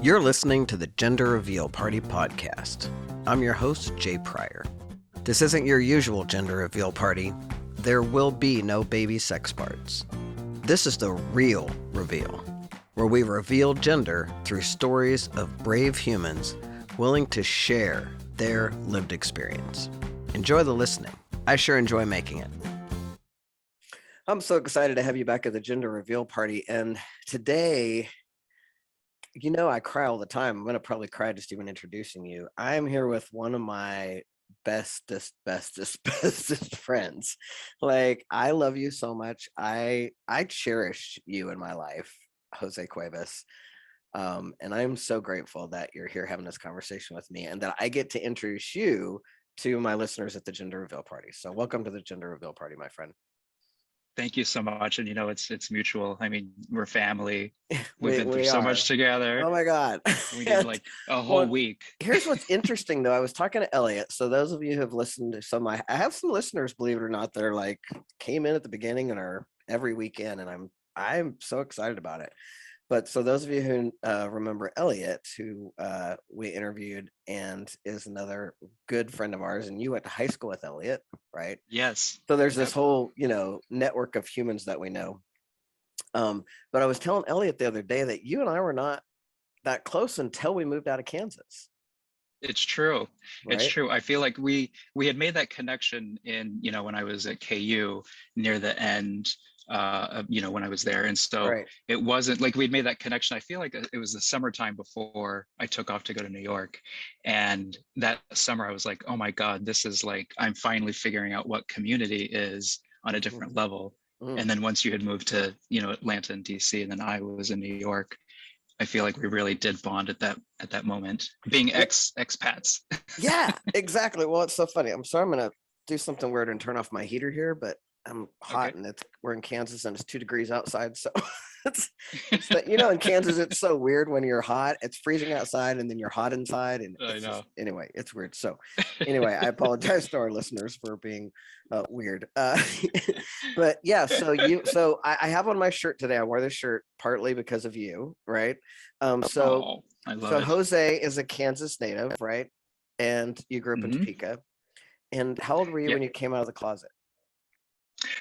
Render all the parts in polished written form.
You're listening to the Gender Reveal Party podcast. I'm your host, Jay Pryor. This isn't your usual gender reveal party. There will be no baby sex parts. This is the real reveal, where we reveal gender through stories of brave humans willing to share their lived experience. Enjoy the listening. I sure enjoy making it. I'm so excited to have you back at the Gender Reveal Party. And today, you know, I cry all the time. I'm going to probably cry just even introducing you. I'm here with one of my bestest friends. Like, I love you so much. I cherish you in my life, Jose Cuevas. And I'm so grateful that you're here having this conversation with me and that I get to introduce you to my listeners at the Gender Reveal Party. So welcome to the Gender Reveal Party, my friend. Thank you so much. And you know, it's mutual. I mean, we're family. We've been through so much together. Oh my God. We did like a whole week. Here's what's interesting though. I was talking to Elliot. So those of you who have listened to I have some listeners, believe it or not, that are like came in at the beginning and are every weekend, and I'm so excited about it. But so those of you who remember Elliot, who we interviewed and is another good friend of ours, and you went to high school with Elliot, right? Yes. So there's this whole, network of humans that we know. But I was telling Elliot the other day that you and I were not that close until we moved out of Kansas. It's true. Right? It's true. I feel like we had made that connection in, when I was at KU near the end. When I was there. And so It wasn't like we'd made that connection. I feel like it was the summertime before I took off to go to New York. And that summer I was like, oh my God, this is like, I'm finally figuring out what community is on a different level. And then once you had moved to, Atlanta and DC, and then I was in New York, I feel like we really did bond at that moment, being expats. Yeah, exactly. Well, it's so funny. I'm sorry, I'm going to do something weird and turn off my heater here, but I'm hot, and we're in Kansas and it's 2 degrees outside. So it's in Kansas, it's so weird when you're hot, it's freezing outside and then you're hot inside. And anyway, it's weird. So anyway, I apologize to our listeners for being weird. But yeah, so I have on my shirt today. I wore this shirt partly because of you, right? I love it. Jose is a Kansas native, right? And you grew up in Topeka. And how old were you when you came out of the closet?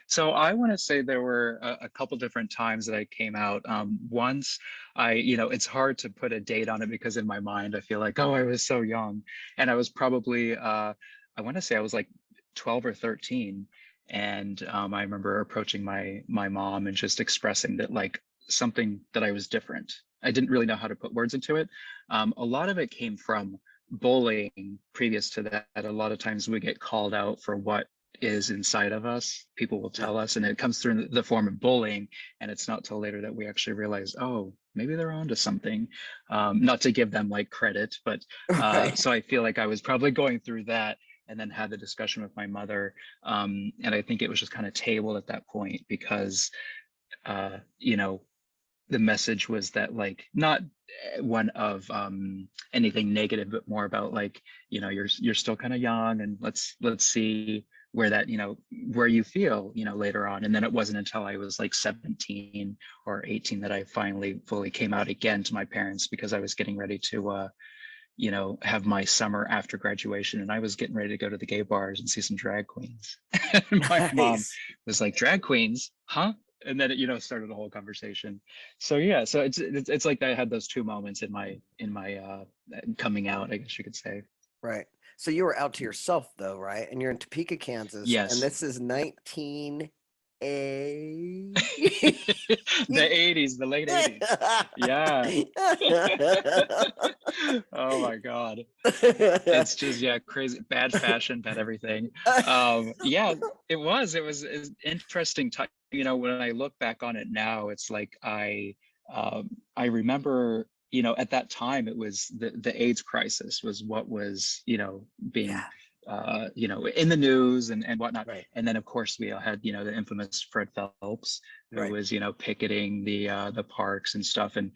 So I want to say there were a couple different times that I came out. Once it's hard to put a date on it because in my mind, I feel like, oh, I was so young. And I was probably, I want to say I was like 12 or 13. And I remember approaching my mom and just expressing that like something that I was different. I didn't really know how to put words into it. A lot of it came from bullying previous to that. A lot of times we get called out for what is inside of us. People will tell us, and it comes through in the form of bullying, and it's not till later that we actually realize, oh, maybe they're onto something. Not to give them like credit, but so I feel like I was probably going through that, and then had the discussion with my mother, and I think it was just kind of tabled at that point because the message was that like not one of anything negative, but more about like, you're still kind of young, and let's see where that, where you feel, later on. And then it wasn't until I was like 17 or 18 that I finally fully came out again to my parents, because I was getting ready to, have my summer after graduation, and I was getting ready to go to the gay bars and see some drag queens. My mom was like, drag queens, huh? And then it, started a whole conversation. So yeah, so it's like I had those two moments in my coming out, I guess you could say. Right. So you were out to yourself though, right? And you're in Topeka, Kansas. Yes. And this is 1980. The 80s, the late 80s. Yeah. Oh my God. It's just, crazy. Bad fashion, bad everything. Yeah, it was an interesting time. When I look back on it now, it's like I remember, at that time, it was the AIDS crisis was what was, being, in the news and whatnot. Right. And then of course we had, the infamous Fred Phelps, who was, picketing the parks and stuff. And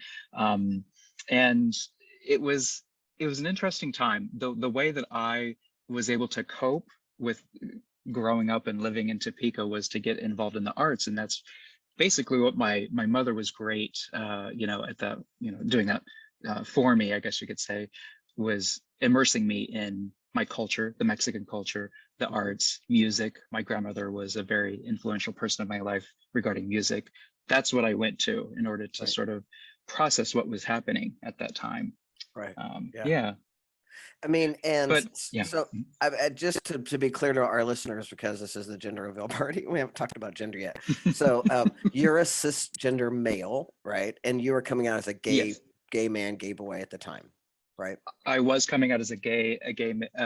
it was an interesting time. The way that I was able to cope with growing up and living in Topeka was to get involved in the arts. And that's basically what my mother was great, at that, doing that for me, I guess you could say, was immersing me in my culture, the Mexican culture, the arts, music. My grandmother was a very influential person in my life regarding music. That's what I went to in order to Right. sort of process what was happening at that time. Right. Yeah. Yeah, I mean, and but yeah. so just to be clear to our listeners, because this is the gender reveal party, we haven't talked about gender yet. So you're a cisgender male, right? And you were coming out as a Yes, gay man, gay boy at the time, right? I was coming out as a gay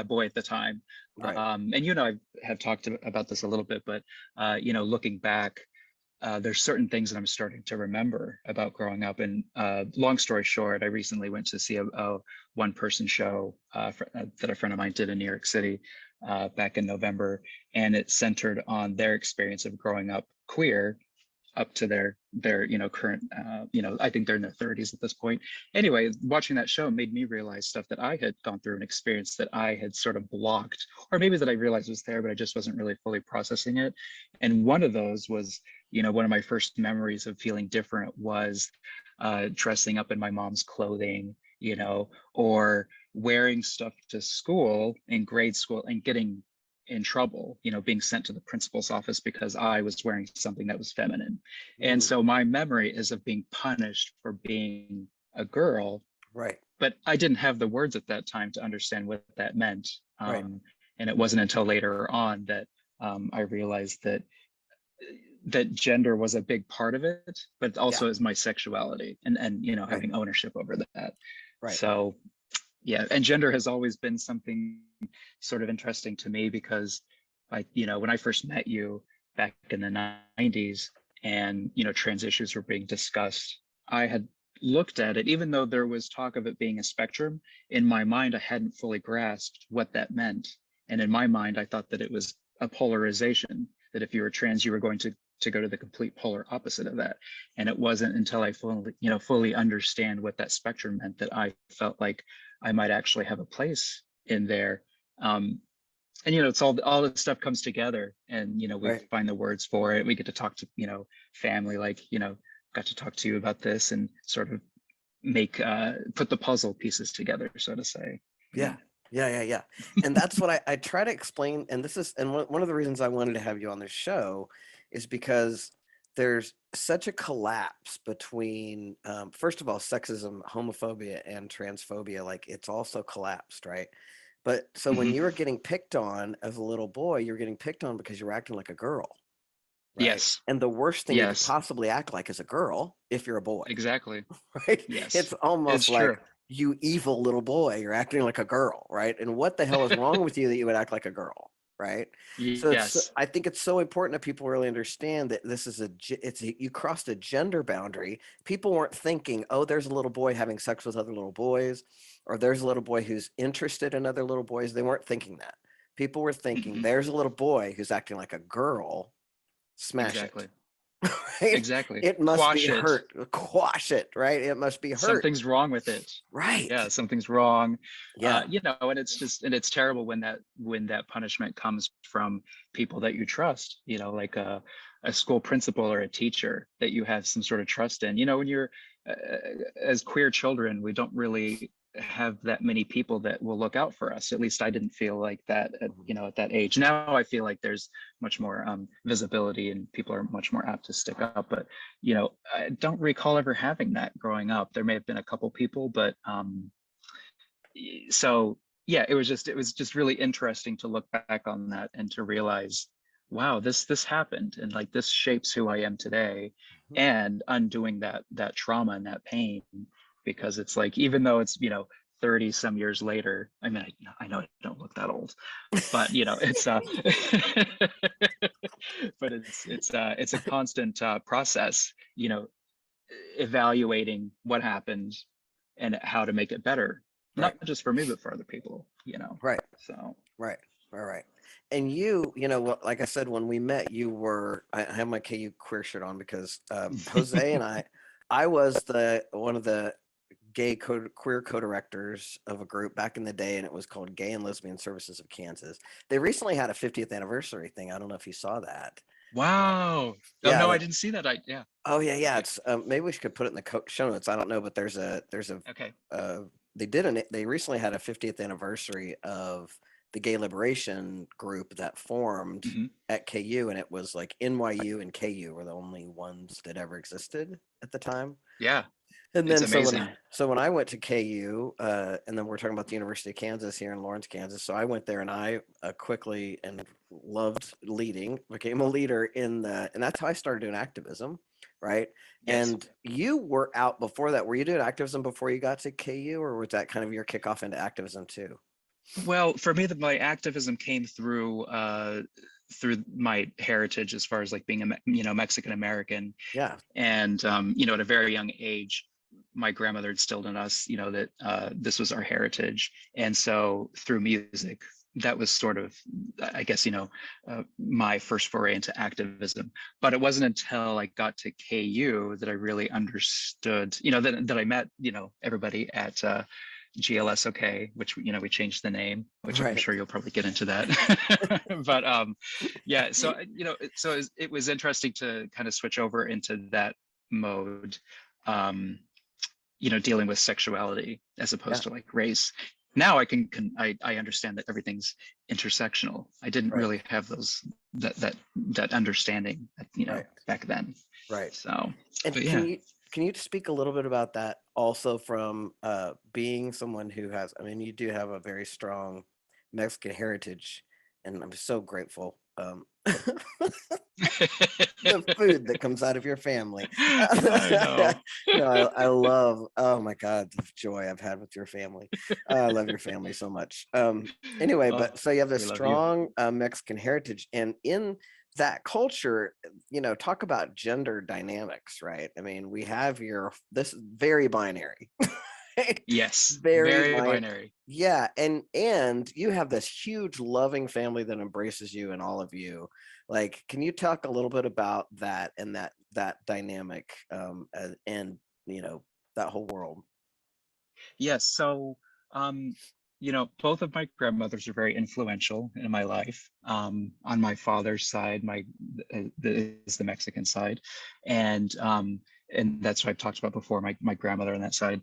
boy at the time. Right. And you and I have talked about this a little bit, but you know, looking back, there's certain things that I'm starting to remember about growing up. And long story short, I recently went to see a one-person show that a friend of mine did in New York City back in November, and it centered on their experience of growing up queer up to their you know current you know, I think they're in their 30s at this point. Anyway, watching that show made me realize stuff that I had gone through and experienced that I had sort of blocked, or maybe that I realized was there but I just wasn't really fully processing it. And one of those was, you know, one of my first memories of feeling different was dressing up in my mom's clothing, you know, or wearing stuff to school in grade school and getting in trouble, you know, being sent to the principal's office because I was wearing something that was feminine. And so my memory is of being punished for being a girl, Right. but I didn't have the words at that time to understand what that meant. Right. And it wasn't until later on that I realized that gender was a big part of it, but Yeah. also is my sexuality and you know, Right. having ownership over that. Right. So yeah, and gender has always been something sort of interesting to me because you know, when I first met you back in the 90s and, you know, trans issues were being discussed, I had looked at it, even though there was talk of it being a spectrum, in my mind, I hadn't fully grasped what that meant. And in my mind, I thought that it was a polarization, that if you were trans, you were going to go to the complete polar opposite of that. And it wasn't until I fully understand what that spectrum meant that I felt like I might actually have a place in there. And you know, it's all this stuff comes together, and you know, we find the words for it. We get to talk to, you know, family, like, you know, got to talk to you about this and sort of make put the puzzle pieces together, so to say. Yeah. And that's what I try to explain. And this is, and one of the reasons I wanted to have you on this show is because there's such a collapse between, first of all, sexism, homophobia, and transphobia. Like, it's also collapsed, right? But so when you were getting picked on as a little boy, you're getting picked on because you were acting like a girl, right? Yes. And the worst thing you could Yes. possibly act like is a girl if you're a boy. Exactly. Right? Yes. It's almost It's like, true. you evil little boy, you're acting like a girl, right? And what the hell is wrong with you that you would act like a girl, right? So Yes. I think it's so important that people really understand that this is you crossed a gender boundary. People weren't thinking, oh, there's a little boy having sex with other little boys, or there's a little boy who's interested in other little boys. They weren't thinking that. People were thinking, there's a little boy who's acting like a girl, smash Exactly. it. Right? Exactly. It must Quash be it. hurt. Quash it, right? It must be hurt. Something's wrong with it. Right. Yeah, something's wrong. Yeah. You know, and it's terrible when that punishment comes from people that you trust, you know, like a school principal or a teacher that you have some sort of trust in. You know, when you're as queer children, we don't really have that many people that will look out for us. At least I didn't feel like that at, you know, at that age. Now I feel like there's much more visibility and people are much more apt to stick up. But, you know, I don't recall ever having that growing up. There may have been a couple people, but so yeah, it was just really interesting to look back on that and to realize, wow, this happened, and like this shapes who I am today, and undoing that trauma and that pain, because it's like, even though it's, you know, 30 some years later, I mean, I know I don't look that old, but you know, it's but it's a constant process, you know, evaluating what happened and how to make it better, not just for me but for other people, you know. Right. So Right. And you know, like I said, when we met, you were, I have my KU queer shirt on because Jose and I was one of the queer co-directors of a group back in the day, and it was called Gay and Lesbian Services of Kansas. They recently had a 50th anniversary thing. I don't know if you saw that. Wow. Oh Yeah. no, I didn't see that. Yeah. Oh yeah, yeah. Okay. It's maybe we could put it in the show notes. I don't know, but there's a Okay. they recently had a 50th anniversary of the gay liberation group that formed Hmm. at KU, and it was like NYU and KU were the only ones that ever existed at the time. Yeah. And It's then amazing. so when I went to KU, and then we're talking about the University of Kansas here in Lawrence, Kansas. So I went there and I quickly and loved leading, became a leader in the, and that's how I started doing activism, right? Yes. And you were out before that. Were you doing activism before you got to KU, or was that kind of your kickoff into activism too? Well, for me, my activism came through my heritage as far as like being a Mexican American, Yeah, and at a very young age, my grandmother instilled in us, that this was our heritage, and so through music, that was sort of, I guess, my first foray into activism. But it wasn't until I got to KU that I really understood, that I met, everybody at GLSOK, which we changed the name, which I'm right. sure you'll probably get into that. But yeah, so it was interesting to kind of switch over into that mode, um, dealing with sexuality as Yeah, opposed to like race. Now I understand that everything's intersectional. I didn't right, really have that understanding, right, back then. right. So, And but yeah. can you speak a little bit about that also from being someone who has, I mean, you do have a very strong Mexican heritage, and I'm so grateful. The food that comes out of your family. I know. No, I love, oh my God, the joy I've had with your family. I love your family so much. Anyway, Oh, but so you have this we love you. strong Mexican heritage, and in that culture, talk about gender dynamics, right? I mean, we have this is very binary. Yes, Very very binary. binary. Yeah, and you have this huge loving family that embraces you and all of you. Like, can you talk a little bit about that and that dynamic, and that whole world? Yes. So, both of my grandmothers are very influential in my life. On my father's side, is the Mexican side, and that's what I've talked about before. My grandmother on that side,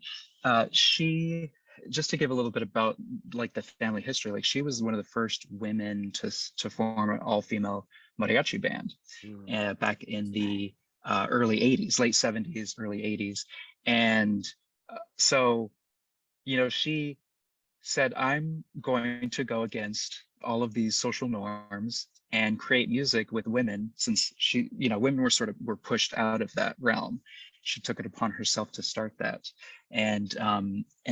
she, just to give a little bit about like the family history, like she was one of the first women to form an all-female mariachi band, Mm, back in the early '80s, late '70s, early '80s, and so she said, I'm going to go against all of these social norms and create music with women, since women were pushed out of that realm. She took it upon herself to start that. And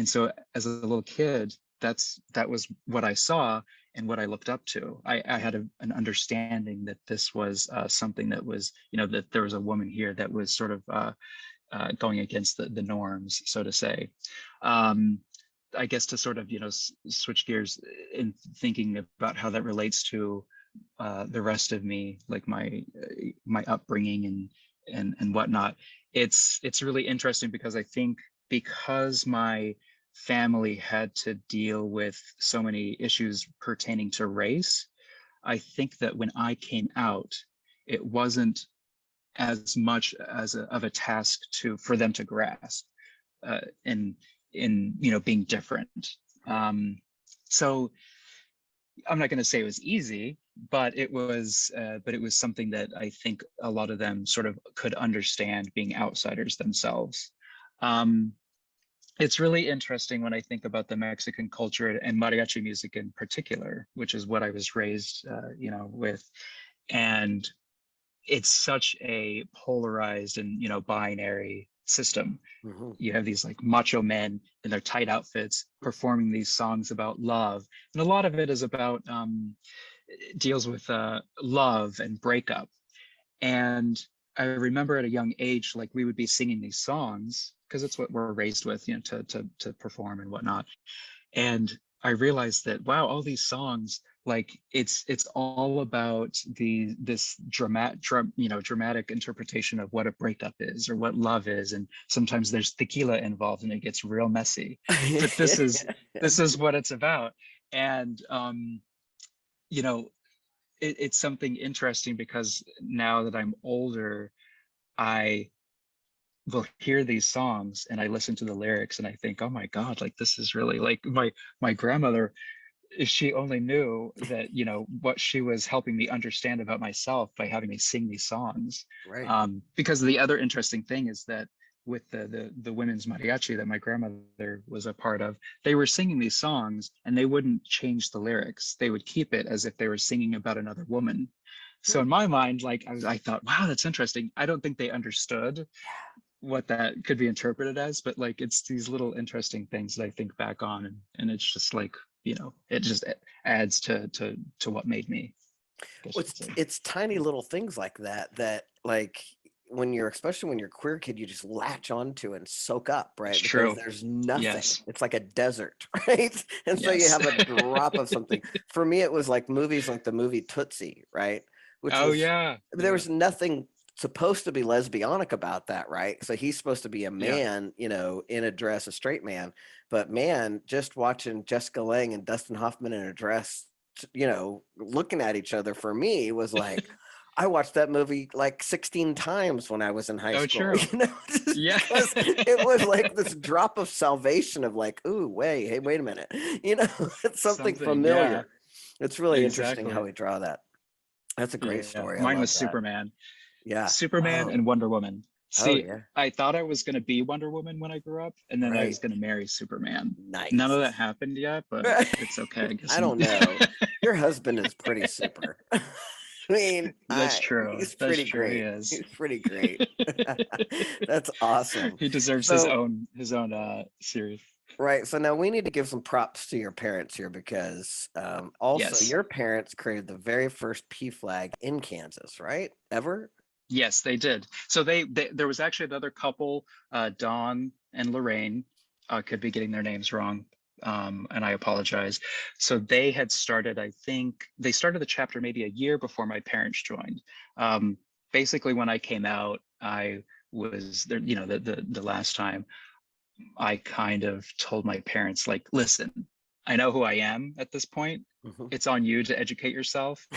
so as a little kid, that was what I saw and what I looked up to. I had an understanding that this was something that was, that there was a woman here that was sort of going against the norms, so to say. Um, I guess to sort of switch gears in thinking about how that relates to the rest of me, like my upbringing and whatnot. It's really interesting because I think because my family had to deal with so many issues pertaining to race, I think that when I came out, it wasn't as much of a task for them to grasp, in being different. right. So I'm not going to say it was easy, but it was something that I think a lot of them sort of could understand, being outsiders themselves. Um, it's really interesting when I think about the Mexican culture and mariachi music in particular, which is what I was raised, with. And it's such a polarized and binary system. Hmm. You have these like macho men in their tight outfits performing these songs about love, and a lot of it is about deals with love and breakup. And I remember at a young age, like we would be singing these songs because it's what we're raised with, to perform and whatnot. And I realized that, wow, all these songs, like it's all about this dramatic interpretation of what a breakup is or what love is, and sometimes there's tequila involved and it gets real messy, but this is what it's about. And you know it's something interesting because now that I'm older, I will hear these songs and I listen to the lyrics and I think, oh my God, like this is really like my grandmother, if she only knew that, you know, what she was helping me understand about myself by having me sing these songs. Right. Because the other interesting thing is that with the women's mariachi that my grandmother was a part of, they were singing these songs and they wouldn't change the lyrics. They would keep it as if they were singing about another woman. So in my mind, like I thought, wow, that's interesting. I don't think they understood what that could be interpreted as, but like it's these little interesting things that I think back on, and it's just like, you know, it just adds to what made me, I guess Well, you could say. it's tiny little things like that that like when you're, especially when you're a queer kid, you just latch onto and soak up, It's right? Because true. there's nothing. Yes. It's like a desert, right? And so you Yes. have a drop of something. For me, it was like movies like the movie Tootsie, right? Which Oh was, yeah. there Yeah. was nothing supposed to be lesbianic about that, right? So he's supposed to be a Yeah. man, you know, in a dress, a straight man. But man, just watching Jessica Lange and Dustin Hoffman in a dress, you know, looking at each other for me was like, I watched that movie like 16 times when I was in high Oh, school, true. you know, just Yeah. because it was like this drop of salvation of like, ooh, wait, hey, wait a minute, you know, it's something Something. Yeah. familiar. It's really interesting how Exactly. we draw that. That's a great Yeah. story. I Mine was love that. Superman. Yeah. Superman Oh, and Wonder Woman. oh See, yeah. I thought I was going to be Wonder Woman when I grew up, and then I was Right. going to marry Superman. None of that Nice. happened yet, but it's okay. I guess I don't know. Your husband is pretty super. I mean, that's true. he's That's pretty true. He great. is. He's pretty great. That's awesome. He deserves So, his own series. right. So now we need to give some props to your parents here because also Yes. your parents created the very first PFLAG in Kansas, right? Ever? Yes, they did. So they there was actually another couple, Dawn and Lorraine. Could be getting their names wrong, and I apologize. So they had started, I think they started the chapter maybe a year before my parents joined. Um, Basically, when I came out, I was there, you know, the last time I kind of told my parents, like, listen, I know who I am at this point. Mhm. It's on you to educate yourself.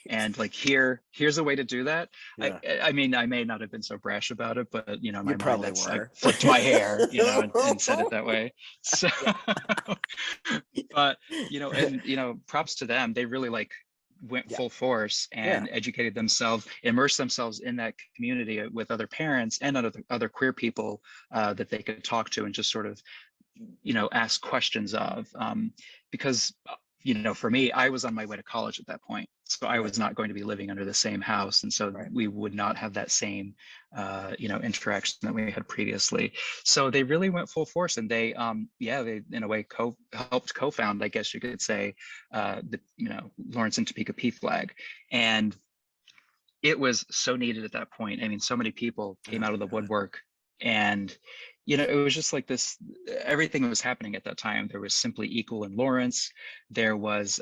And like here's a way to do that. Yeah, I mean, I may not have been so brash about it, but you know, in you my mind, probably that's I were. flipped my hair, you know, and said it that way. So Yeah. but you know, and you know, props to them. They really like went Yeah. full force Yeah. and educated themselves, immersed themselves in that community with other parents and other queer people that they could talk to and just sort of, you know, ask questions of, because you know, for me, I was on my way to college at that point, so I Right. was not going to be living under the same house, and so Right. we would not have that same you know, interaction that we had previously. So they really went full force, and they yeah, they in a way helped co-found, I guess you could say, the, you know, Lawrence and Topeka PFLAG. And it was so needed at that point. I mean, so many people came Oh out my of the God. woodwork, and you know, it was just like this. Everything was happening at that time. There was Simply Equal in Lawrence. There was,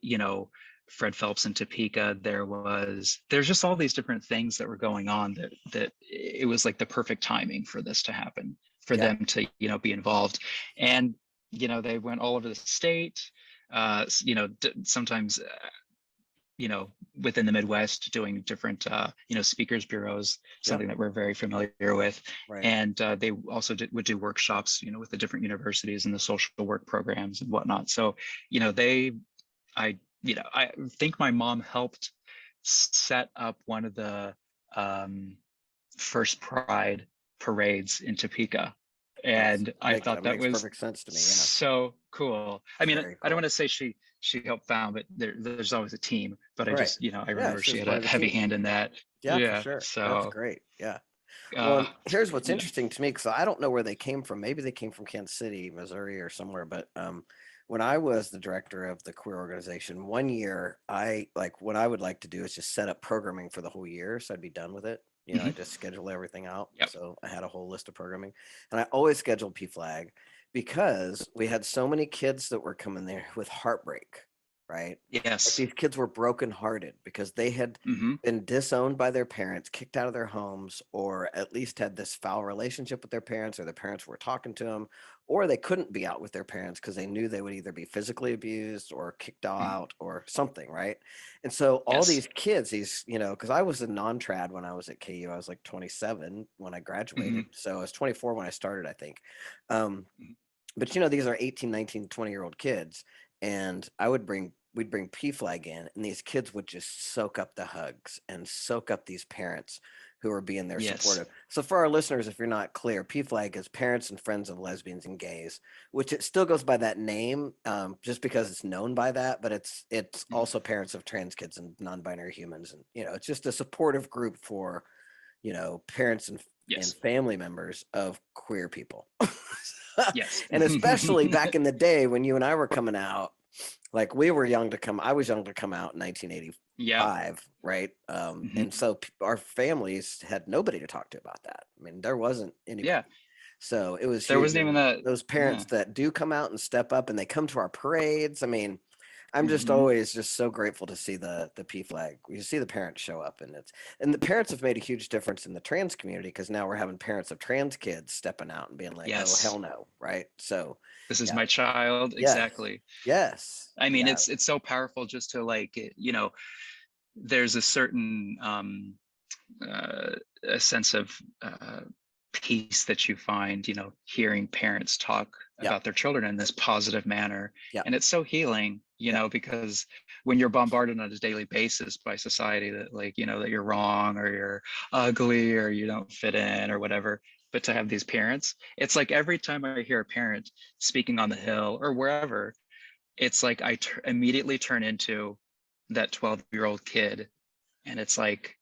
you know, Fred Phelps in Topeka. There's just all these different things that were going on that it was like the perfect timing for this to happen, for Yeah. them to, you know, be involved. And you know, they went all over the state. You know, sometimes you know, within the Midwest, doing different, you know, speakers bureaus, Yeah. something that we're very familiar with. Right. And they also would do workshops, you know, with the different universities and the social work programs and whatnot. So, you know, you know, I think my mom helped set up one of the um, first Pride parades in Topeka. And I thought That that makes was perfect sense to me. Yeah. so cool. I mean, Very I don't cool. want to say she helped found, but there's always a team. But I Right. just, you know, I Yeah. remember She she was had part of a the heavy team. hand in that. Yeah, for Yeah. sure. That's So, great. Yeah. Well, uh, and here's what's you know, interesting to me because I don't know where they came from. Maybe they came from Kansas City, Missouri, or somewhere. But when I was the director of the queer organization, one year I like what I would like to do is just set up programming for the whole year, so I'd be done with it. You know, I mhm, just schedule everything out. yep. So I had a whole list of programming, and I always scheduled PFLAG because we had so many kids that were coming there with heartbreak, right? Like Yes. these kids were brokenhearted because they had Hmm. been disowned by their parents, kicked out of their homes, or at least had this foul relationship with their parents, or their parents were talking to them, or they couldn't be out with their parents because they knew they would either be physically abused or kicked out or something, right? And so all Yes. these kids, these, because I was a non-trad when I was at KU, I was like 27 when I graduated. Hmm. So I was 24 when I started, I think. Um, Hmm. but these are 18, 19, 20-year-old kids, and we'd bring PFLAG in, and these kids would just soak up the hugs and soak up these parents who are being there Yes. supportive. So for our listeners, if you're not clear, PFLAG is Parents and Friends of Lesbians and Gays, which it still goes by that name, just because it's known by that, but it's Mhm. also parents of trans kids and non-binary humans, and it's just a supportive group for parents and Yes. family members of queer people. Yes. And especially back in the day when you and I were coming out, like I was young to come out in Yeah. 1985, right? Hmm. And so our families had nobody to talk to about that. I mean, there wasn't Yeah. anybody. So it was There huge. wasn't even And that. those parents Yeah. that do come out and step up and they come to our parades. I mean, I'm just Hmm. always just so grateful to see the PFLAG. You see the parents show up, and the parents have made a huge difference in the trans community because now we're having parents of trans kids stepping out and being like, "Oh Yes. hell no," right? So, This is yeah, my child. yes, Exactly. yes, I mean, yeah, it's so powerful just to like, there's a certain uh, a sense of peace that you find, hearing parents talk yeah, about their children in this positive manner. yeah, And it's so healing, yeah, because when you're bombarded on a daily basis by society that like, that you're wrong or you're ugly or you don't fit in or whatever, but to have these parents, it's like every time I hear a parent speaking on the Hill or wherever, it's like I immediately turn into that 12-year-old kid. And it's like,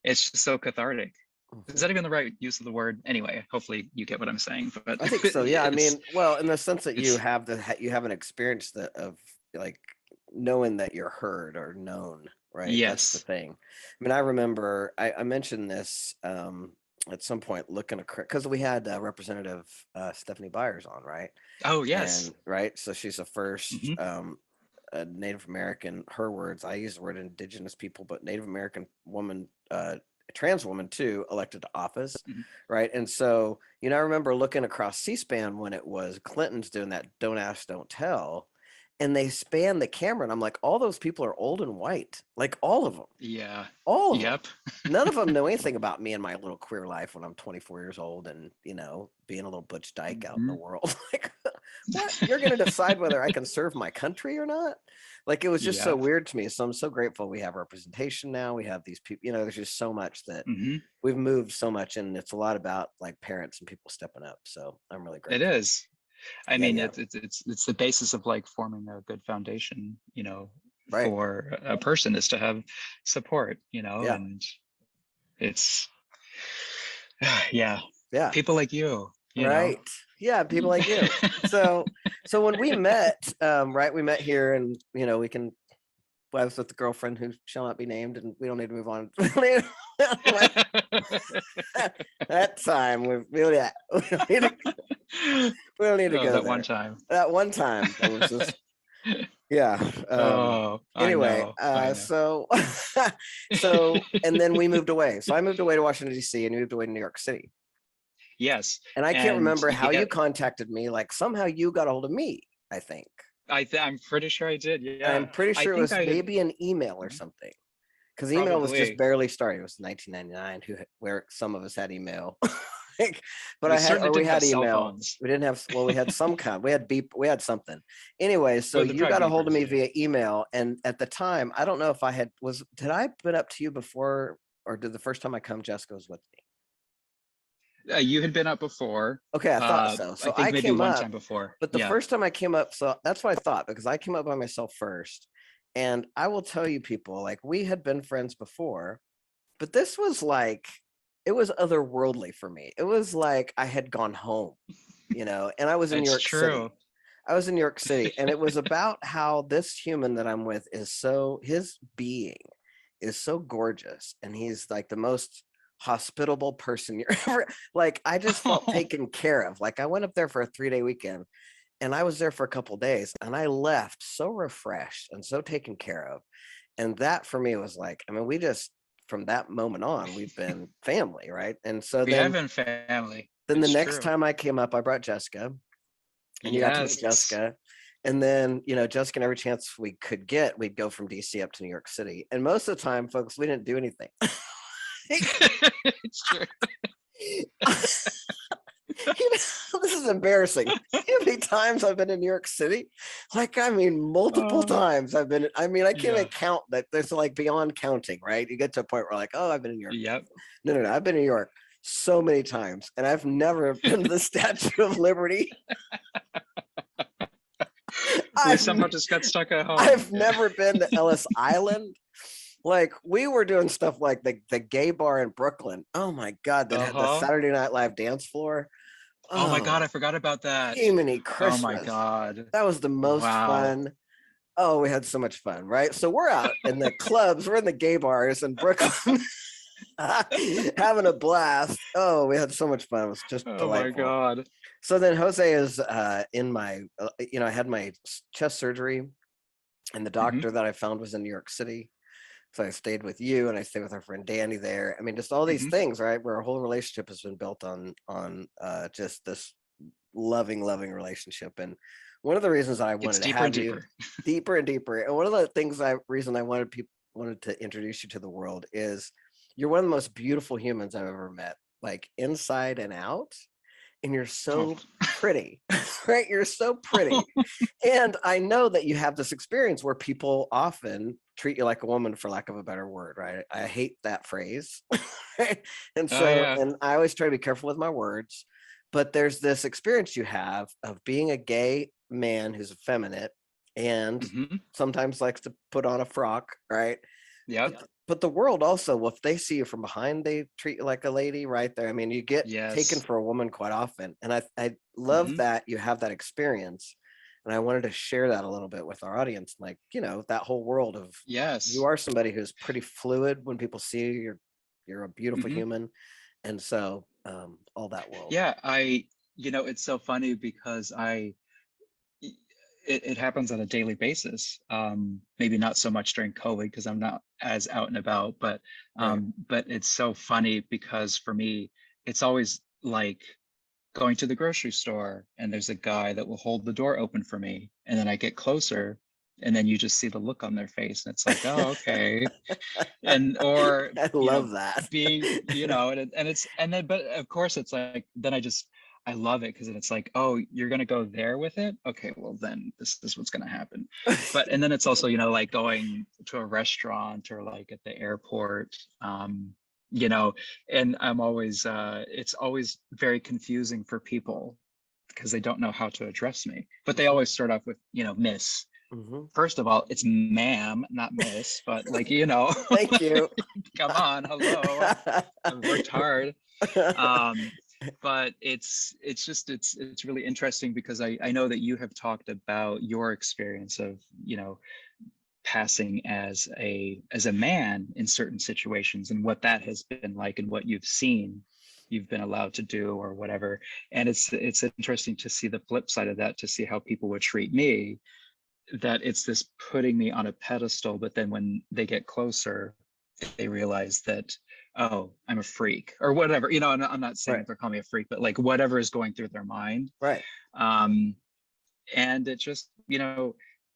it's just so cathartic. Is mhm. that even the right use of the word? Anyway, hopefully you get what I'm saying. But I think so. Yeah, I it's mean, well, in the sense that it's you have an experience that of like knowing that you're heard or known, right? That's the yes. thing. I mean, I remember I mentioned this at some point looking because we had Representative Stephanie Byers on, right? Oh yes. And right, so she's the first Hmm. Native American. Her words. I use the word Indigenous people, but Native American woman. Trans woman too elected to office, Hmm. right? And so, I remember looking across C-SPAN when it was Clinton's doing that "Don't Ask, Don't Tell," and they span the camera, and I'm like, all those people are old and white, like Yeah. all of them. Yep. None of them know anything about me and my little queer life when I'm 24 years old and being a little butch dyke out in the Hmm. world. Like, what? You're gonna decide whether I can serve my country or not? Like, it was just so Yep. weird to me. So I'm so grateful we have representation now. We have these people. There's just so much that Hmm. we've moved so much, and it's a lot about like parents and people stepping up. So I'm really It grateful. is. I Yeah, mean, yeah, it's the basis of like forming a good foundation, right. for a person is to have support, Yeah, and it's yeah, yeah, people like you. right. Yeah, people like you. So, when we met, right, we met here, and we can. I was with the girlfriend who shall not be named, and we don't need to move on. That time we don't need to Oh, go that one there. time. That one time it was just yeah. Oh, I Anyway, know, I know. so and then we moved away. So I moved away to Washington D.C. and you moved away to New York City. Yes, And I can't and remember how yeah, you contacted me. Like somehow you got a hold of me, I think. I'm pretty sure I did. And Yeah, I'm pretty I sure it think was I had maybe an email or something. Because email was just probably. barely starting. It was 1999, where some of us had email. Like, but We certainly we didn't have had cell email. phones. We didn't have, well, we had some kind, we had we had something. Anyway, so Well, they're you got a probably hold of beepers. me Yeah. via email. And at the time, I don't know if did I put up to you before, or did the first time I come, Jessica was with me? You had been up before. Okay, I thought so. I So think I maybe came one up, time before. but the Yeah. first time I came up, so that's what I thought, because I came up by myself first. And I will tell you, people, like, we had been friends before, but this was like, it was otherworldly for me. It was like I had gone home, and I was in New It's York City. true. I was in New York City, and it was about how this human that I'm with his being is so gorgeous, and he's like the most hospitable person you're ever like. I just felt Oh, taken care of. Like I went up there for a 3-day weekend, And I was there for a couple days, and I left so refreshed and so taken care of. And that for me was like, I mean, we just, from that moment on, we've been family, right? And so We have then been family. the It's next true. time I came up, I brought Jessica, and you got to meet Yes. Jessica. And then, Jessica, and every chance we could get, we'd go from DC up to New York City. And most of the time, folks, we didn't do anything. It's true. This is embarrassing. You know how many times I've been in New York City? Like, I mean, multiple times I've been. I mean, I can't even count that. There's like beyond counting, right? You get to a point where like, oh, I've been in New York. Yep. No. I've been in New York so many times, and I've never been to the Statue of Liberty. We somehow just got stuck at home. I've never been to Ellis Island. Like, we were doing stuff like the gay bar in Brooklyn. Oh my God, that had the Saturday Night Live dance floor. Oh my God, I forgot about that. Jiminy Christmas. Oh my God. That was the most fun. Oh, we had so much fun, right? So we're out in the clubs, we're in the gay bars in Brooklyn, having a blast. Oh, we had so much fun. It was just delightful. Oh my God. So then Jose is in my, I had my chest surgery, and the doctor that I found was in New York City. So I stayed with you, and I stayed with our friend Danny there. I mean, just all these things, right? Where our whole relationship has been built on just this loving relationship. And one of the reasons that I wanted to have you deeper and deeper, and one of the reason I wanted to introduce you to the world is you're one of the most beautiful humans I've ever met, like inside and out. And you're so pretty, right? You're so pretty. And I know that you have this experience where people often treat you like a woman, for lack of a better word, right? I hate that phrase. And so, and I always try to be careful with my words, but there's this experience you have of being a gay man who's effeminate and sometimes likes to put on a frock, right? Yeah. But the world also, well, if they see you from behind, they treat you like a lady right there. I mean, you get taken for a woman quite often. And I love that you have that experience. And I wanted to share that a little bit with our audience. Like, that whole world of, you are somebody who's pretty fluid. When people see you, you're a beautiful human. And so all that world. Yeah, it's so funny because it happens on a daily basis. Maybe not so much during COVID because I'm not as out and about, but it's so funny because for me, it's always like going to the grocery store and there's a guy that will hold the door open for me. And then I get closer and then you just see the look on their face and it's like, oh, okay. Or I love that being, but of course it's like, then I love it because it's like, oh, you're going to go there with it? Okay, well, then this is what's going to happen. And then it's also, like going to a restaurant or like at the airport, and I'm always, it's always very confusing for people because they don't know how to address me. But they always start off with, miss. First of all, it's ma'am, not miss, but like, Thank you. Come on, hello. I've worked hard. But it's really interesting because I know that you have talked about your experience of passing as a man in certain situations and what that has been like and what you've been allowed to do or whatever. And it's interesting to see the flip side of that, to see how people would treat me, that it's this putting me on a pedestal, but then when they get closer they realize that, oh, I'm a freak or whatever, and I'm not saying they're calling me a freak, but like whatever is going through their mind. Right. And it just,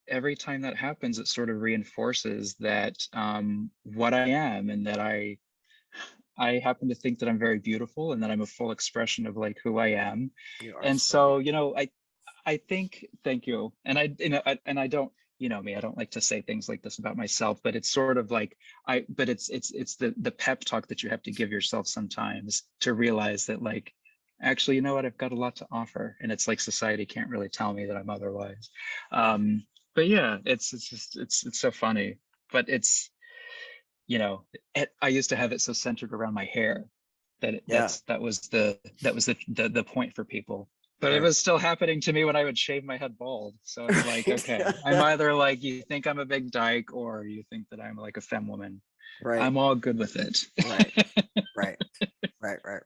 every time that happens, it sort of reinforces that what I am, and that I happen to think that I'm very beautiful and that I'm a full expression of like who I am. And so, I think, thank you. And I don't, me, I don't like to say things like this about myself, but it's sort of like but it's the pep talk that you have to give yourself sometimes to realize that like, actually, you know what, I've got a lot to offer. And it's like society can't really tell me that I'm otherwise. But yeah, it's so funny. But it's, I used to have it so centered around my hair that that was the point for people. But it was still happening to me when I would shave my head bald. So it's like, okay, I'm either like, you think I'm a big dyke or you think that I'm like a femme woman. Right. I'm all good with it. Right.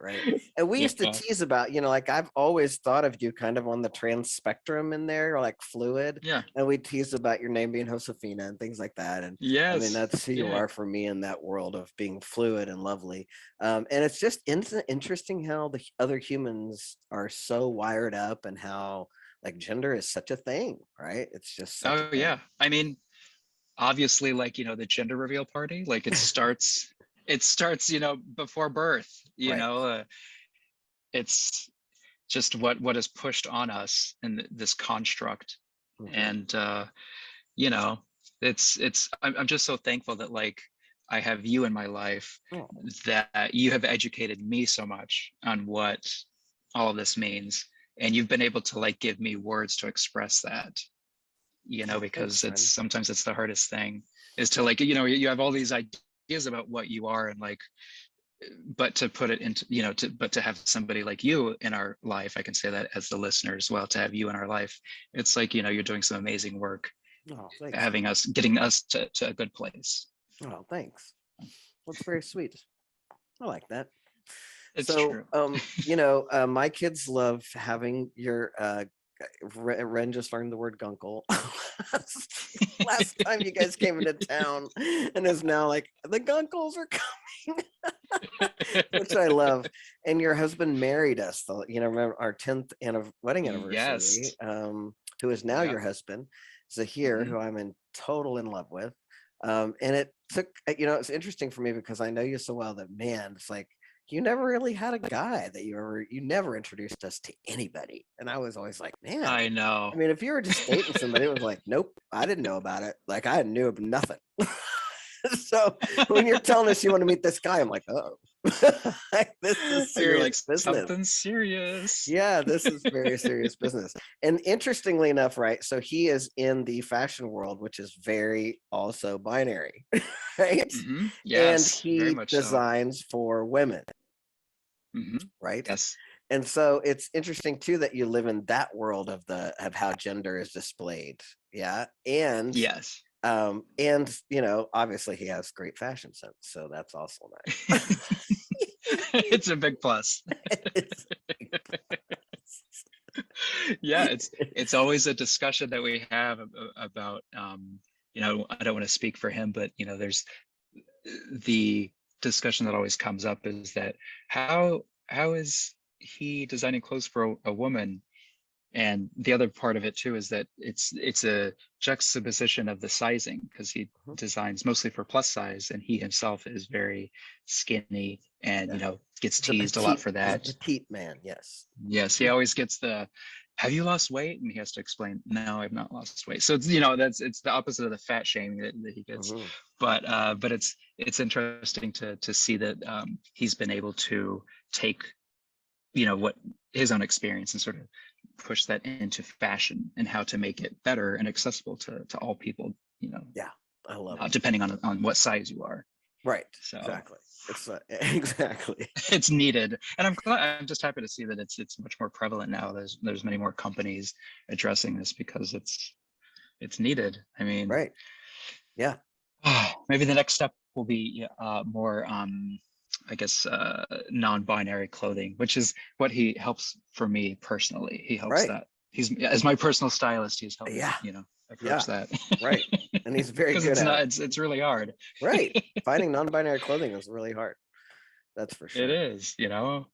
Right. And we used to Yeah. tease about, like I've always thought of you kind of on the trans spectrum in there, or like fluid. Yeah. And we tease about your name being Josefina and things like that. And I mean, Yes. that's who you Yeah. are for me in that world of being fluid and lovely. And it's just interesting how the other humans are so wired up, and how like gender is such a thing, right? It's just such a Oh thing. yeah. I mean, obviously, like, the gender reveal party, like it starts before birth. Right. It's just what is pushed on us in this construct. Mhm. And you know I'm just so thankful that, like, I have you in my life, Oh, that you have educated me so much on what all of this means, and you've been able to, like, give me words to express that, thanks, because friend. sometimes it's the hardest thing, is to, like, you have all these ideas about what you are, and, like, but to put it into, but to have somebody like you in our life, I can say that as the listener as well, to have you in our life, it's like, you're doing some amazing work, Oh, thanks. getting us to a good place. Oh, thanks. That's very sweet. I like that. It's So, true. my kids love having your Ren just learned the word gunkle last time you guys came into town, and is now like the gunkles are coming, which I love. And your husband married us, though. Remember our 10th wedding anniversary. Yes. Who is now Yeah. your husband, Zahir, Mhm. who I'm in love with. And it took, it's interesting for me because I know you so well that, man, it's like you never really had a guy that you never introduced us to anybody. And I was always like, man, I know. I mean, if you were just dating somebody, it was like, nope, I didn't know about it. Like I knew of nothing. So when you're telling us you want to meet this guy, I'm like, oh, this is You're serious like, business. something serious. Yeah, this is very serious business. And interestingly enough, right? So he is in the fashion world, which is very also binary, right? And Yes, very he much so. designs for women, right? Yes. And so it's interesting too that you live in that world of how gender is displayed. Yeah. Yes. And obviously he has great fashion sense. So that's also nice. It's a big plus. It's- Yeah, it's always a discussion that we have about, I don't want to speak for him, but, there's the discussion that always comes up is that how is he designing clothes for a woman? And the other part of it too is that it's a juxtaposition of the sizing, because he Mhm. designs mostly for plus size, and he himself is very skinny, and Yeah. gets teased a lot for He's a that. petite man, yes. Yes, he Mhm. always gets the, have you lost weight? And he has to explain, no, I've not lost weight. So it's, it's the opposite of the fat shaming that he gets. Mhm. But it's interesting to see that, he's been able to take, what his own experience, and sort of push that into fashion, and how to make it better and accessible to all people, Yeah, I love it. depending on what size you are. Right, So exactly. It's exactly. it's needed, and I'm just happy to see that it's much more prevalent now. There's many more companies addressing this, because it's needed. I mean, Right. Yeah. maybe the next step will be more, I guess, non-binary clothing, which is what he helps for me personally. He helps Right. that. He's, as my personal stylist, he's helped me, Yeah. approach Yeah. that. Right. And he's very Because good it's at not, it. it's really hard. Right. Finding non-binary clothing is really hard. That's for It sure. is, Yeah.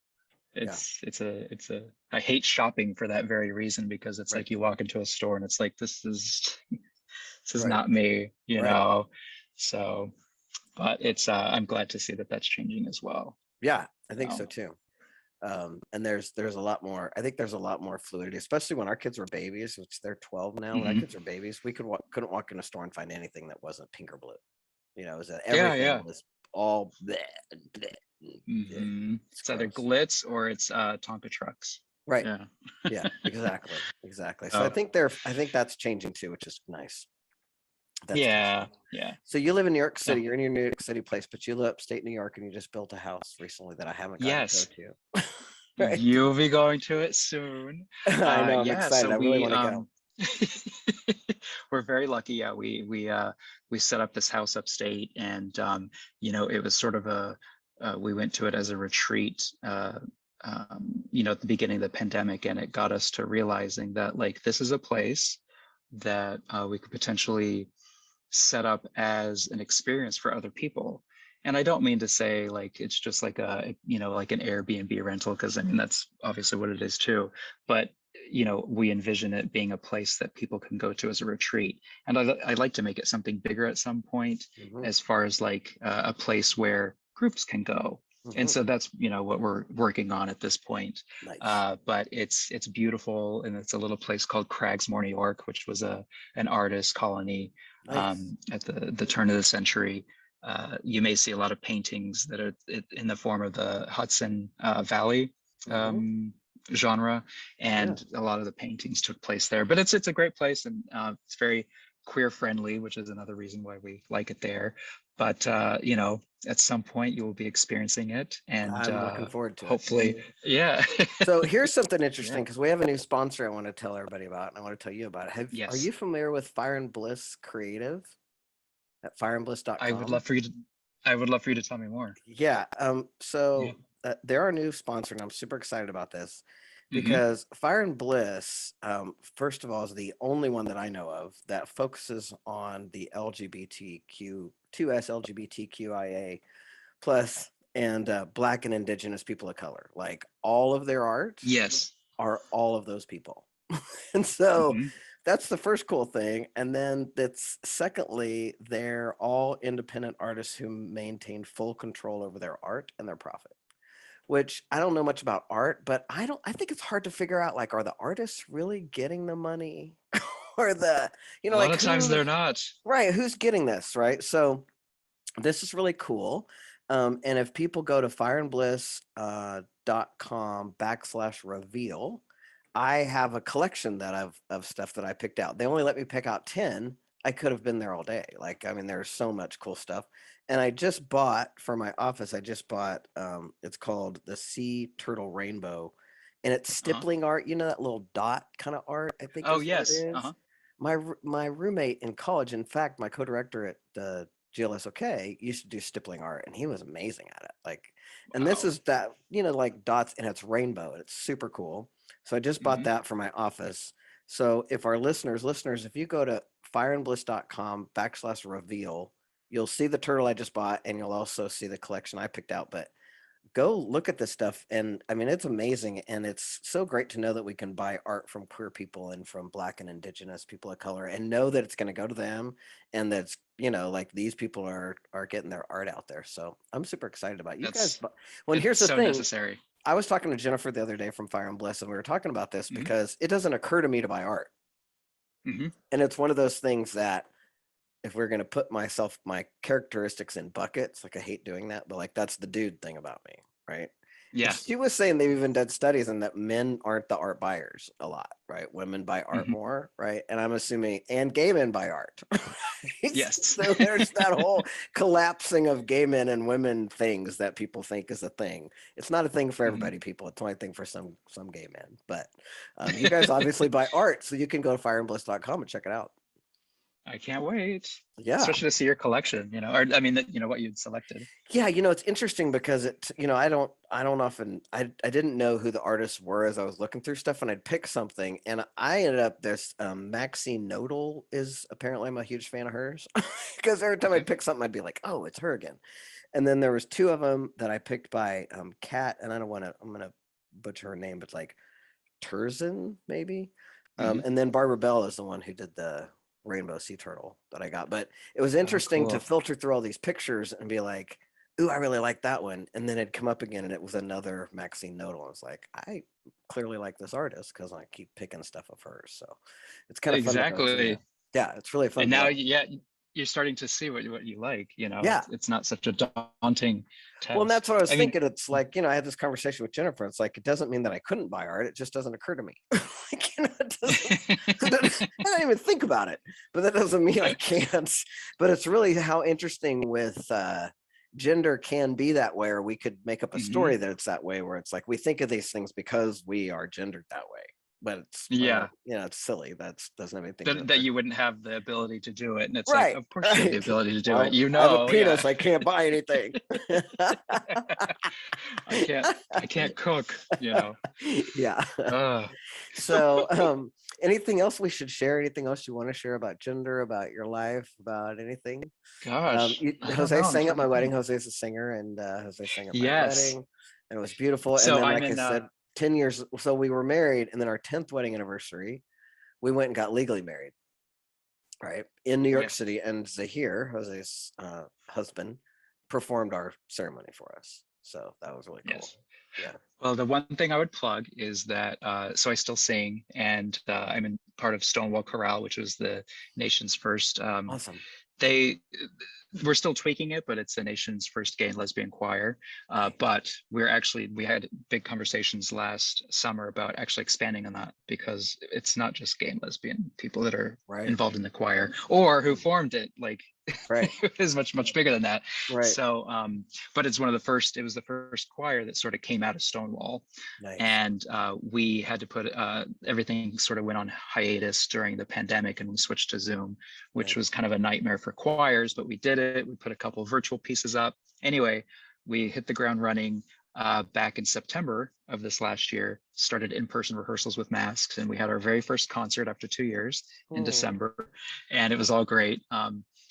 it's a I hate shopping for that very reason, because it's Right. like you walk into a store and it's like, this is Right. not me, Right. so, but it's, I'm glad to see that that's changing as well. Yeah, I think So so too. And there's a lot more. I think there's a lot more fluidity, especially when our kids were babies, which they're 12 now. When our mhm. kids were babies, we couldn't walk in a store and find anything that wasn't pink or blue. It was that Yeah, everything yeah. was all bleh, bleh, bleh. It's It's either gross. glitz or it's Tonka trucks. Right. Yeah. Yeah, exactly. Exactly. So Oh, I think that's changing too, which is nice. That's for yeah, sure. yeah. So you live in New York No. City, you're in your New York City place, but you live upstate New York and you just built a house recently that I haven't gotten to go Yes, to. Right. you'll be going to it soon. I know, I'm Yeah, excited. so I really we want to go. we're very lucky. Yeah, we set up this house upstate, and it was sort of we went to it as a retreat, at the beginning of the pandemic, and it got us to realizing that like this is a place that we could potentially set up as an experience for other people. And I don't mean to say like it's just like like an Airbnb rental, because I mean that's obviously what it is too. But we envision it being a place that people can go to as a retreat. And I'd like to make it something bigger at some point, as far as like a place where groups can go. And so that's what we're working on at this point. Nice. But it's beautiful, and it's a little place called Cragsmore, New York, which was an artist colony Nice. at the turn of the century. You may see a lot of paintings that are in the form of the Hudson Valley genre, and a lot of the paintings took place there. But it's a great place, and it's very queer friendly, which is another reason why we like it there. But at some point you will be experiencing it, and I'm looking forward to hopefully, yeah. So here's something interesting, because we have a new sponsor I want to tell everybody about, and I want to tell you about it. Yes. Are you familiar with Fire and Bliss Creative at fireandbliss.com? I would love for you to tell me more. Yeah. They're our new sponsor, and I'm super excited about this because Fire and Bliss, first of all, is the only one that I know of that focuses on the LGBTQ2S LGBTQIA plus and Black and Indigenous people of color. Like all of their art are all of those people. And so that's the first cool thing. And then that's secondly, they're all independent artists who maintain full control over their art and their profit. Which I don't know much about art, but I think it's hard to figure out, like, are the artists really getting the money? Or a lot of times they're not. Right, who's getting this, right? So this is really cool. And if people go to fireandbliss.com/reveal, I have a collection of stuff that I picked out. They only let me pick out 10. I could have been there all day. Like, I mean, there's so much cool stuff. And I just bought for my office, it's called the Sea Turtle Rainbow. And it's stippling art, that little dot kind of art, I think. Oh, is yes. What it is. My roommate in college, in fact, my co-director at the GLSOK used to do stippling art, and he was amazing at it. Like, and this is that, like dots, and it's rainbow, and it's super cool. So I just bought that for my office. So if our listeners, if you go to fireandbliss.com/reveal, you'll see the turtle I just bought, and you'll also see the collection I picked out. But go look at this stuff, and I mean, it's amazing, and it's so great to know that we can buy art from queer people and from Black and Indigenous people of color, and know that it's going to go to them, and that's like these people are getting their art out there. So I'm super excited about you guys. Well, here's the thing. Necessary. I was talking to Jennifer the other day from Fire and Bliss, and we were talking about this because it doesn't occur to me to buy art, and it's one of those things that, if we're going to put my characteristics in buckets, like I hate doing that, but like that's the dude thing about me, right? Yeah. She was saying they've even done studies and that men aren't the art buyers a lot, right? Women buy art more, right? And I'm assuming, and gay men buy art. Yes. So there's that whole collapsing of gay men and women things that people think is a thing. It's not a thing for everybody, people. It's only a thing for some gay men. But you guys obviously buy art, so you can go to fireandbliss.com and check it out. I can't wait. Yeah. Especially to see your collection, or I mean, what you'd selected. Yeah. It's interesting because I didn't know who the artists were as I was looking through stuff, and I'd pick something, and I ended up, Maxine Nodal is apparently, I'm a huge fan of hers, because every time I'd pick something, I'd be like, oh, it's her again. And then there was two of them that I picked by Kat, and I'm going to butcher her name, but like Terzin, maybe. And then Barbara Bell is the one who did the rainbow sea turtle that I got. But it was interesting to filter through all these pictures and be like, ooh, I really like that one. And then it'd come up again, and it was another Maxine Nodal. I was like, I clearly like this artist because I keep picking stuff of hers. So it's kind of fun. Exactly. Yeah, it's really fun. And now, you're starting to see what you like, Yeah. It's not such a daunting test. Well, and that's what I was thinking. It's like, I had this conversation with Jennifer. It's like, it doesn't mean that I couldn't buy art. It just doesn't occur to me. I don't even think about it, but that doesn't mean I can't. But it's really how interesting with gender can be that way, or we could make up a story that it's that way, where it's like, we think of these things because we are gendered that way. but it's Yeah. it's silly. Doesn't have anything to do with That it. you wouldn't have the ability to do it. And it's like, Right. of course you have the ability to do Well, it. You I have a know, penis. yeah. I can't buy anything. I can't cook, you know. Yeah. Uh, So, anything else we should share? Anything else you want to share about gender, about your life, about anything? gosh, I don't Jose know. I'm sang at trying my to wedding. think. Jose's a singer, and Jose sang at my Yes. wedding, and it was beautiful. And So then, I'm like I in said, 10 years. So we were married, and then our 10th wedding anniversary, we went and got legally married, right, in New York yes. City. And Zahir, Jose's husband, performed our ceremony for us. So that was really cool. Yes. Yeah. Well, the one thing I would plug is that so I still sing, and I'm in part of Stonewall Chorale, which was the nation's first. Awesome. They we're still tweaking it, but it's the nation's first gay and lesbian choir. But we had big conversations last summer about actually expanding on that, because it's not just gay and lesbian people that are Right. involved in the choir or who formed it. Like, Right. it is much bigger than that. Right. So, but it was the first choir that sort of came out of Stonewall. Nice. And we had to put everything sort of went on hiatus during the pandemic, and we switched to Zoom, which Nice. was kind of a nightmare for choirs, but we did it. We put a couple of virtual pieces up. Anyway, we hit the ground running back in September of this last year, started in-person rehearsals with masks, and we had our very first concert after 2 years in December, and it was all great.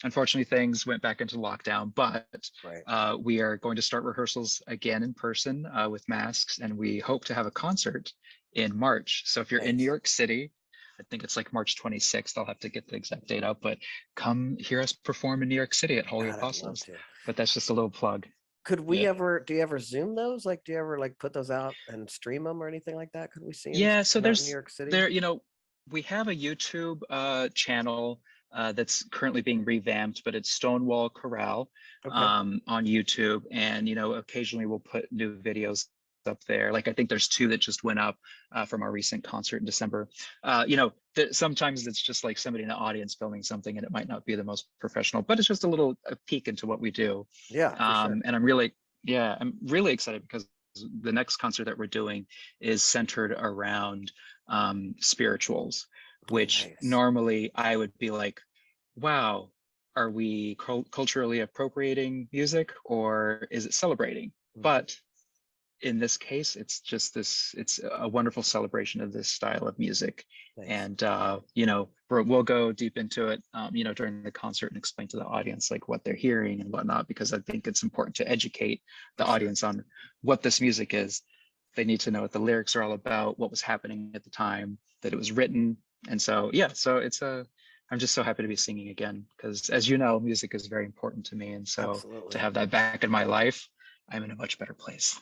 Unfortunately, things went back into lockdown, but Right. we are going to start rehearsals again in person with masks, and we hope to have a concert in March. So if you're in New Nice. York City, I think it's like March 26th. I'll have to get the exact date up, but come hear us perform in New York City at Holy God, I'd love Apostles. to. But that's just a little plug. Could we Yeah. ever, do you ever Zoom those? Like, do you ever like put those out and stream them or anything like that? Could we see them Yeah, so not in New York City? we have a YouTube channel that's currently being revamped, but it's Stonewall Chorale Okay. on YouTube. And, occasionally we'll put new videos up there. Like, I think there's 2 that just went up from our recent concert in December. Sometimes it's just like somebody in the audience filming something, and it might not be the most professional, but it's just a peek into what we do. Yeah, for sure. And I'm really excited, because the next concert that we're doing is centered around spirituals, which Nice. normally I would be like, wow, are we culturally appropriating music, or is it celebrating? But in this case, it's a wonderful celebration of this style of music. Nice. And we'll go deep into it during the concert and explain to the audience like what they're hearing and whatnot, because I think it's important to educate the audience on what this music is. They need to know what the lyrics are all about, what was happening at the time that it was written. And so I'm just so happy to be singing again, because, as you know, music is very important to me. And so Absolutely. to have that back in my life, I'm in a much better place.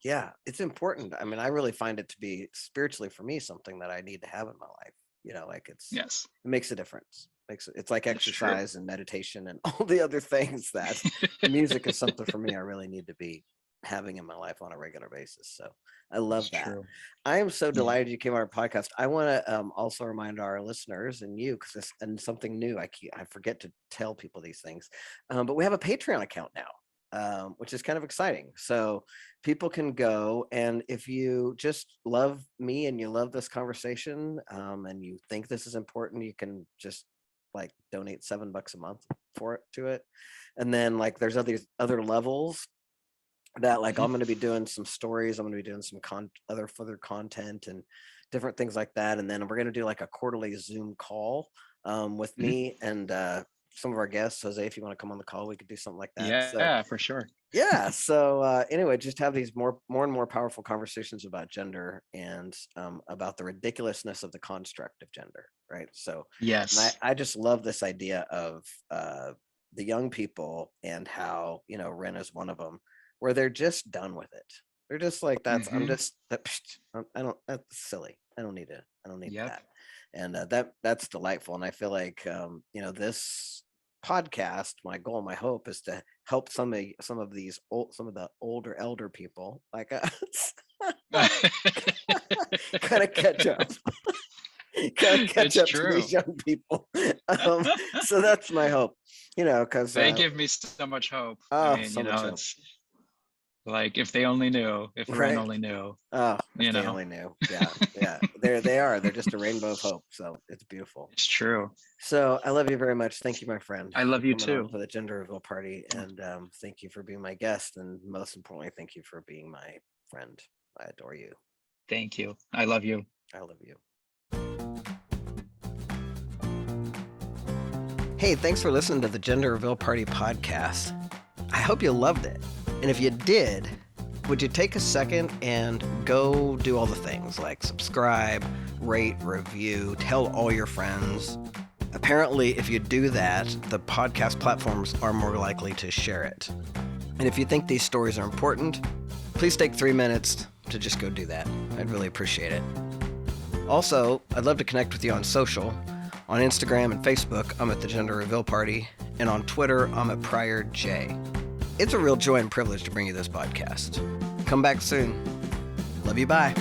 Yeah, it's important. I mean, I really find it to be spiritually, for me, something that I need to have in my life. Like it makes a difference. It's like exercise and meditation and all the other things that music is something for me I really need to be having in my life on a regular basis. So I love that. True. I am so delighted you came on our podcast. I want to also remind our listeners and you, and something new. I forget to tell people these things, but we have a Patreon account now. Which is kind of exciting. So people can go, and if you just love me and you love this conversation, and you think this is important, you can just like donate $7 a month to it. And then like there's other levels that like I'm going to be doing some stories. I'm going to be doing some further content and different things like that. And then we're going to do like a quarterly Zoom call with me and some of our guests. Jose, if you want to come on the call, we could do something like that. Yeah, for sure. Yeah. So anyway, just have these more and more powerful conversations about gender and about the ridiculousness of the construct of gender. Right. So yes, I just love this idea of the young people, and how, Ren is one of them, where they're just done with it. They're just like, that's silly. I don't need that. And that's delightful. And I feel like, this podcast, my goal, my hope is to help some of the older elder people like us kind of catch up. To these young people. So that's my hope, because they give me so much hope. Oh, so much hope. Like if they only knew, if Ren Right. only knew, Oh, you if they know, only knew. Yeah, yeah. There they are. They're just a rainbow of hope. So it's beautiful. it's true. So I love you very much. Thank you, my friend, I for love you coming on too. for the gender reveal party. And thank you for being my guest. And most importantly, thank you for being my friend. I adore you. Thank you. I love you. I love you. Hey, thanks for listening to the Gender Reveal Party podcast. I hope you loved it. And if you did, would you take a second and go do all the things like subscribe, rate, review, tell all your friends? Apparently, if you do that, the podcast platforms are more likely to share it. And if you think these stories are important, please take 3 minutes to just go do that. I'd really appreciate it. Also, I'd love to connect with you on social. On Instagram and Facebook, I'm at the Gender Reveal Party, and on Twitter, I'm at Pryor J. It's a real joy and privilege to bring you this podcast. Come back soon. Love you, bye.